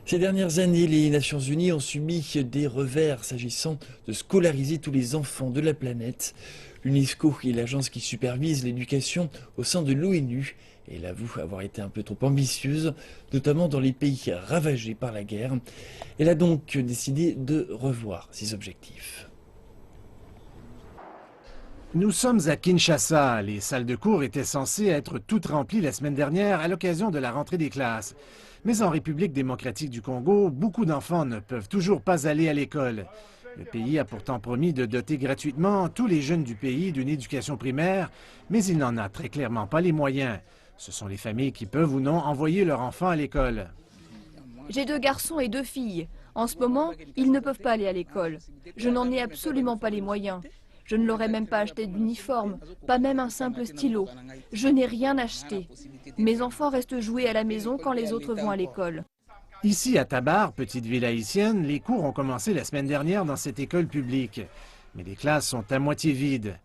Ces dernières années, les Nations Unies ont subi des revers s'agissant de scolariser tous les enfants de la planète. L'UNESCO est l'agence qui supervise l'éducation au sein de l'ONU. Et elle avoue avoir été un peu trop ambitieuse, notamment dans les pays ravagés par la guerre. Elle a donc décidé de revoir ses objectifs. Nous sommes à Kinshasa. Les salles de cours étaient censées être toutes remplies la semaine dernière à l'occasion de la rentrée des classes. Mais en République démocratique du Congo, beaucoup d'enfants ne peuvent toujours pas aller à l'école. Le pays a pourtant promis de doter gratuitement tous les jeunes du pays d'une éducation primaire, mais il n'en a très clairement pas les moyens. Ce sont les familles qui peuvent ou non envoyer leurs enfants à l'école. J'ai 2 garçons et 2 filles. En ce moment, ils ne peuvent pas aller à l'école. Je n'en ai absolument pas les moyens. Je ne leur ai même pas acheté d'uniforme, pas même un simple stylo. Je n'ai rien acheté. Mes enfants restent jouer à la maison quand les autres vont à l'école. Ici, à Tabar, petite ville haïtienne, les cours ont commencé la semaine dernière dans cette école publique. Mais les classes sont à moitié vides.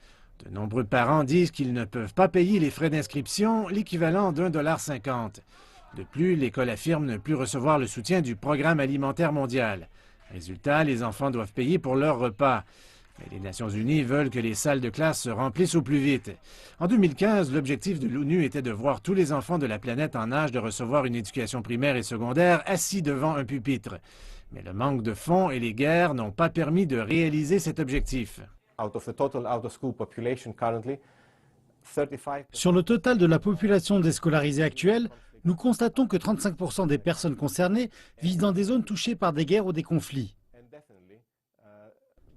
De nombreux parents disent qu'ils ne peuvent pas payer les frais d'inscription, l'équivalent d'1,50 $. De plus, l'école affirme ne plus recevoir le soutien du Programme alimentaire mondial. Résultat, les enfants doivent payer pour leur repas. Mais les Nations unies veulent que les salles de classe se remplissent au plus vite. En 2015, l'objectif de l'ONU était de voir tous les enfants de la planète en âge de recevoir une éducation primaire et secondaire assis devant un pupitre. Mais le manque de fonds et les guerres n'ont pas permis de réaliser cet objectif. Sur le total de la population déscolarisée actuelle, nous constatons que 35% des personnes concernées vivent dans des zones touchées par des guerres ou des conflits.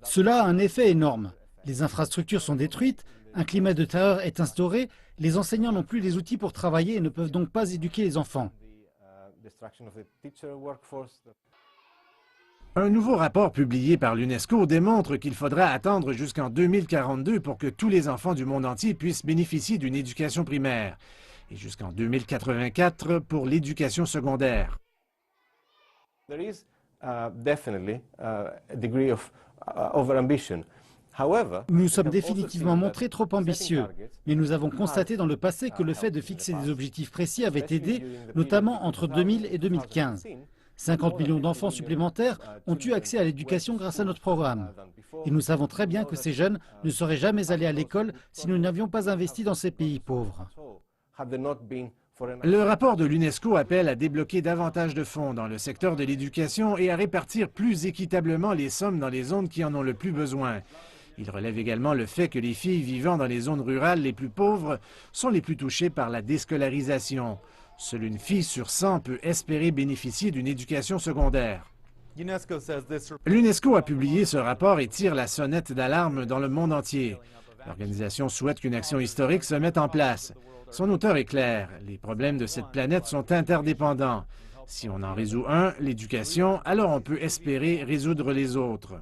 Cela a un effet énorme. Les infrastructures sont détruites, un climat de terreur est instauré, les enseignants n'ont plus les outils pour travailler et ne peuvent donc pas éduquer les enfants. Un nouveau rapport publié par l'UNESCO démontre qu'il faudra attendre jusqu'en 2042 pour que tous les enfants du monde entier puissent bénéficier d'une éducation primaire et jusqu'en 2084 pour l'éducation secondaire. Nous nous sommes définitivement montrés trop ambitieux, mais nous avons constaté dans le passé que le fait de fixer des objectifs précis avait aidé, notamment entre 2000 et 2015. 50 millions d'enfants supplémentaires ont eu accès à l'éducation grâce à notre programme. Et nous savons très bien que ces jeunes ne seraient jamais allés à l'école si nous n'avions pas investi dans ces pays pauvres. Le rapport de l'UNESCO appelle à débloquer davantage de fonds dans le secteur de l'éducation et à répartir plus équitablement les sommes dans les zones qui en ont le plus besoin. Il relève également le fait que les filles vivant dans les zones rurales les plus pauvres sont les plus touchées par la déscolarisation. Seule une fille sur 100 peut espérer bénéficier d'une éducation secondaire. L'UNESCO a publié ce rapport et tire la sonnette d'alarme dans le monde entier. L'organisation souhaite qu'une action historique se mette en place. Son auteur est clair, les problèmes de cette planète sont interdépendants. Si on en résout un, l'éducation, alors on peut espérer résoudre les autres.